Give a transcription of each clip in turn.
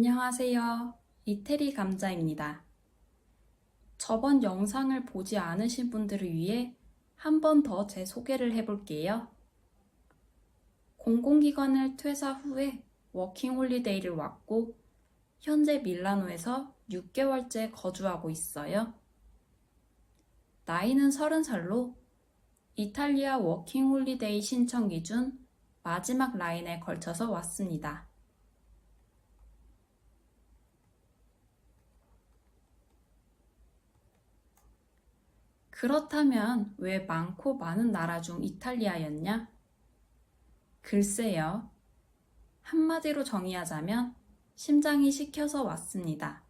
안녕하세요. 이태리 감자입니다. 저번 영상을 보지 않으신 분들을 위해 한 번 더 제 소개를 해볼게요. 공공기관을 퇴사 후에 워킹홀리데이를 왔고 현재 밀라노에서 6개월째 거주하고 있어요. 나이는 30살로 이탈리아 워킹홀리데이 신청 기준 마지막 라인에 걸쳐서 왔습니다. 그렇다면 왜 많고 많은 나라 중 이탈리아였냐? 글쎄요. 한마디로 정의하자면 심장이 시켜서 왔습니다.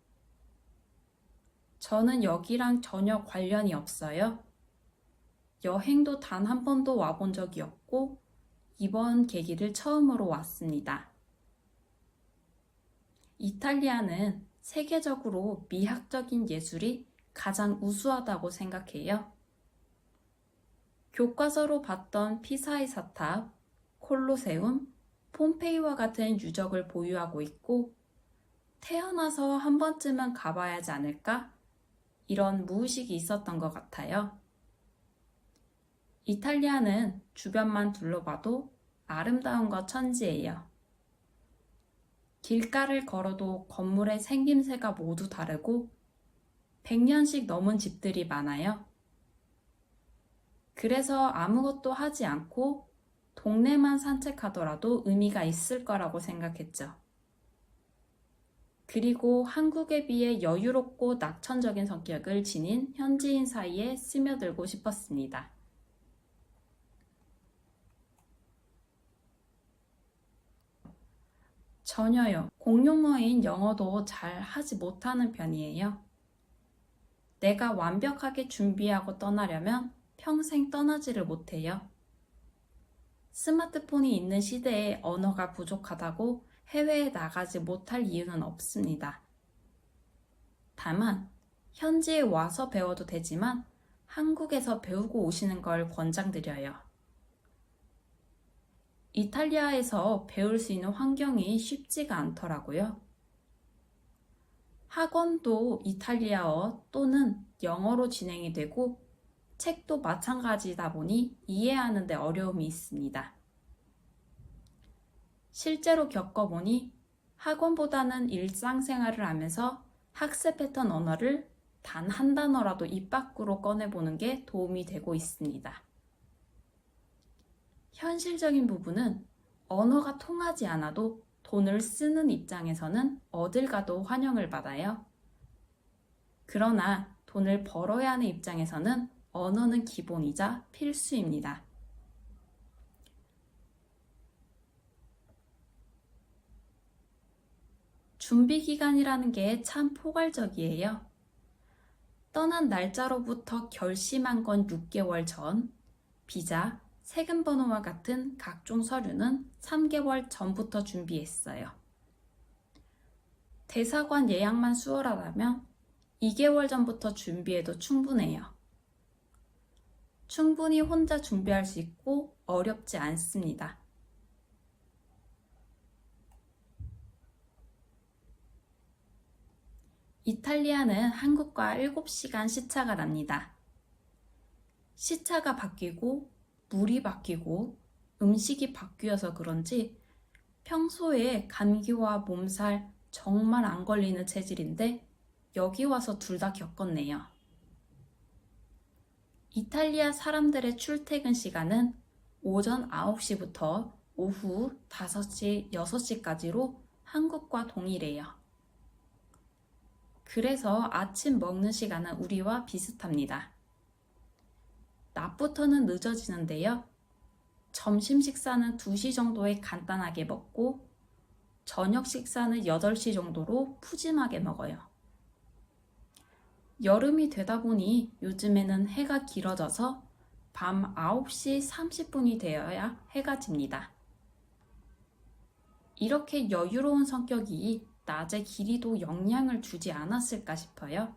저는 여기랑 전혀 관련이 없어요. 여행도 단 한 번도 와본 적이 없고 이번 계기를 처음으로 왔습니다. 이탈리아는 세계적으로 미학적인 예술이 가장 우수하다고 생각해요. 교과서로 봤던 피사의 사탑, 콜로세움, 폼페이와 같은 유적을 보유하고 있고 태어나서 한 번쯤은 가봐야 하지 않을까? 이런 무의식이 있었던 것 같아요. 이탈리아는 주변만 둘러봐도 아름다운 것 천지예요. 길가를 걸어도 건물의 생김새가 모두 다르고 100년씩 넘은 집들이 많아요. 그래서 아무것도 하지 않고 동네만 산책하더라도 의미가 있을 거라고 생각했죠. 그리고 한국에 비해 여유롭고 낙천적인 성격을 지닌 현지인 사이에 스며들고 싶었습니다. 전혀요. 공용어인 영어도 잘 하지 못하는 편이에요. 내가 완벽하게 준비하고 떠나려면 평생 떠나지를 못해요. 스마트폰이 있는 시대에 언어가 부족하다고 해외에 나가지 못할 이유는 없습니다. 다만 현지에 와서 배워도 되지만 한국에서 배우고 오시는 걸 권장드려요. 이탈리아에서 배울 수 있는 환경이 쉽지가 않더라고요. 학원도 이탈리아어 또는 영어로 진행이 되고 책도 마찬가지다 보니 이해하는 데 어려움이 있습니다. 실제로 겪어보니 학원보다는 일상생활을 하면서 학습했던 언어를 단 한 단어라도 입 밖으로 꺼내보는 게 도움이 되고 있습니다. 현실적인 부분은 언어가 통하지 않아도 돈을 쓰는 입장에서는 어딜 가도 환영을 받아요. 그러나 돈을 벌어야 하는 입장에서는 언어는 기본이자 필수입니다. 준비 기간이라는 게 참 포괄적이에요. 떠난 날짜로부터 결심한 건 6개월 전, 비자, 세금 번호와 같은 각종 서류는 3개월 전부터 준비했어요. 대사관 예약만 수월하다면 2개월 전부터 준비해도 충분해요. 충분히 혼자 준비할 수 있고 어렵지 않습니다. 이탈리아는 한국과 7시간 시차가 납니다. 시차가 바뀌고 물이 바뀌고 음식이 바뀌어서 그런지 평소에 감기와 몸살 정말 안 걸리는 체질인데 여기 와서 둘 다 겪었네요. 이탈리아 사람들의 출퇴근 시간은 오전 9시부터 오후 5시, 6시까지로 한국과 동일해요. 그래서 아침 먹는 시간은 우리와 비슷합니다. 낮부터는 늦어지는데요. 점심 식사는 2시 정도에 간단하게 먹고 저녁 식사는 8시 정도로 푸짐하게 먹어요. 여름이 되다 보니 요즘에는 해가 길어져서 밤 9시 30분이 되어야 해가 집니다. 이렇게 여유로운 성격이 낮의 길이도 영향을 주지 않았을까 싶어요.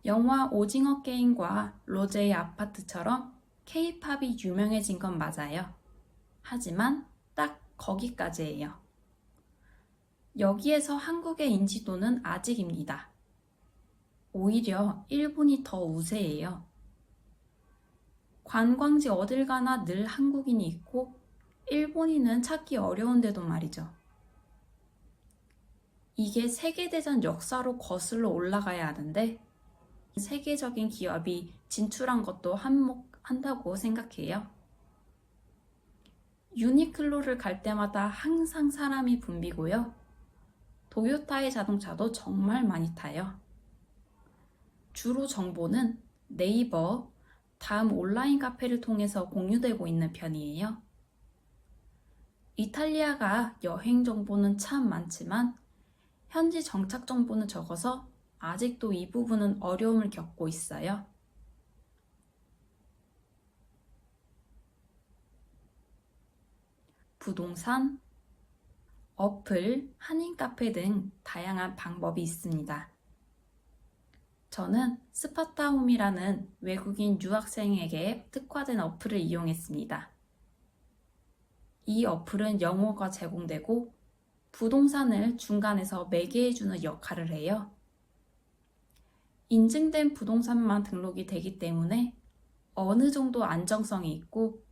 영화 오징어 게임과 로제의 아파트처럼 K-팝이 유명해진 건 맞아요. 하지만 딱 거기까지예요. 여기에서 한국의 인지도는 아직입니다. 오히려 일본이 더 우세해요. 관광지 어딜 가나 늘 한국인이 있고 일본인은 찾기 어려운데도 말이죠. 이게 세계대전 역사로 거슬러 올라가야 하는데 세계적인 기업이 진출한 것도 한몫한다고 생각해요. 유니클로를 갈 때마다 항상 사람이 붐비고요. 도요타의 자동차도 정말 많이 타요. 주로 정보는 네이버, 다음 온라인 카페를 통해서 공유되고 있는 편이에요. 이탈리아가 여행 정보는 참 많지만 현지 정착 정보는 적어서 아직도 이 부분은 어려움을 겪고 있어요. 부동산, 어플, 한인 카페 등 다양한 방법이 있습니다. 저는 스파타홈이라는 외국인 유학생에게 특화된 어플을 이용했습니다. 이 어플은 영어가 제공되고 부동산을 중간에서 매개해주는 역할을 해요. 인증된 부동산만 등록이 되기 때문에 어느 정도 안정성이 있고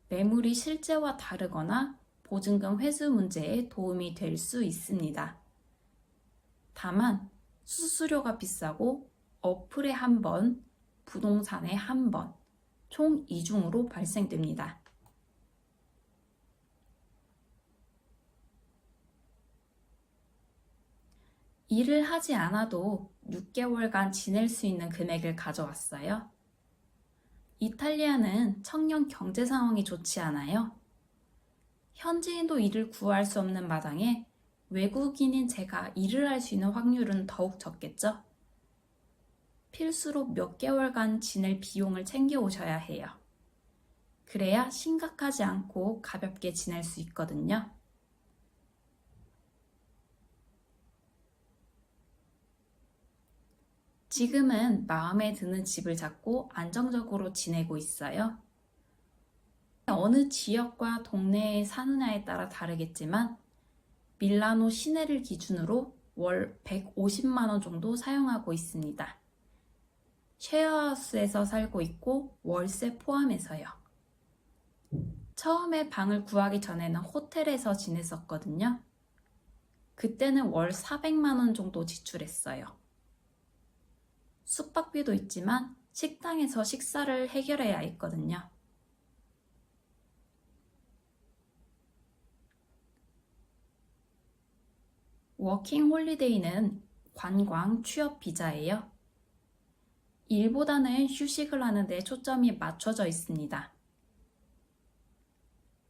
매물이 실제와 다르거나 보증금 회수 문제에 도움이 될 수 있습니다. 다만 수수료가 비싸고 어플에 한 번, 부동산에 한 번, 총 2중으로 발생됩니다. 일을 하지 않아도 6개월간 지낼 수 있는 금액을 가져왔어요. 이탈리아는 청년 경제 상황이 좋지 않아요. 현지인도 일을 구할 수 없는 마당에 외국인인 제가 일을 할 수 있는 확률은 더욱 적겠죠? 필수로 몇 개월간 지낼 비용을 챙겨 오셔야 해요. 그래야 심각하지 않고 가볍게 지낼 수 있거든요. 지금은 마음에 드는 집을 잡고 안정적으로 지내고 있어요. 어느 지역과 동네에 사느냐에 따라 다르겠지만 밀라노 시내를 기준으로 월 150만 원 정도 사용하고 있습니다. 쉐어하우스에서 살고 있고 월세 포함해서요. 처음에 방을 구하기 전에는 호텔에서 지냈었거든요. 그때는 월 400만 원 정도 지출했어요. 숙박비도 있지만 식당에서 식사를 해결해야 했거든요. 워킹 홀리데이는 관광 취업 비자예요. 일보다는 휴식을 하는데 초점이 맞춰져 있습니다.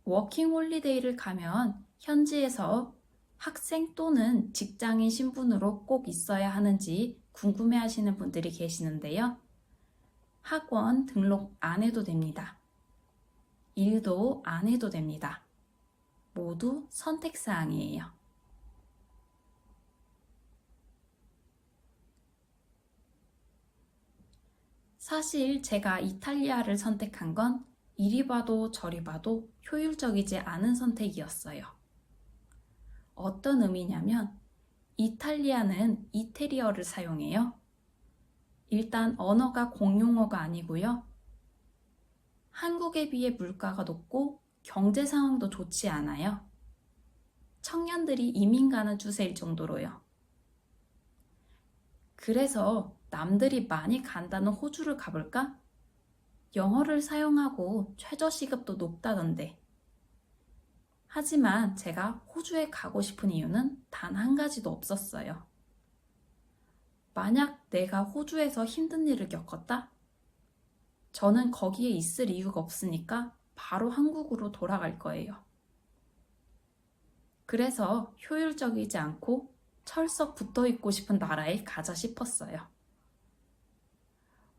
워킹 홀리데이를 가면 현지에서 학생 또는 직장인 신분으로 꼭 있어야 하는지 궁금해 하시는 분들이 계시는데요. 학원 등록 안 해도 됩니다. 일도 안 해도 됩니다. 모두 선택사항이에요. 사실 제가 이탈리아를 선택한 건 이리 봐도 저리 봐도 효율적이지 않은 선택이었어요. 어떤 의미냐면 이탈리아는 이태리어를 사용해요. 일단 언어가 공용어가 아니고요. 한국에 비해 물가가 높고 경제 상황도 좋지 않아요. 청년들이 이민 가는 추세일 정도로요. 그래서 남들이 많이 간다는 호주를 가볼까? 영어를 사용하고 최저시급도 높다던데. 하지만 제가 호주에 가고 싶은 이유는 단 한 가지도 없었어요. 만약 내가 호주에서 힘든 일을 겪었다? 저는 거기에 있을 이유가 없으니까 바로 한국으로 돌아갈 거예요. 그래서 효율적이지 않고 철썩 붙어 있고 싶은 나라에 가자 싶었어요.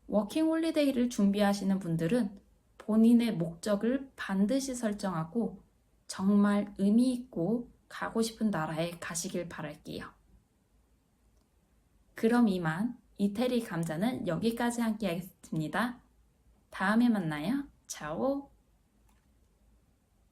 워킹 홀리데이를 준비하시는 분들은 본인의 목적을 반드시 설정하고 정말 의미 있고 가고 싶은 나라에 가시길 바랄게요. 그럼 이만 이태리 감자는 여기까지 함께 하겠습니다. 다음에 만나요. 차오.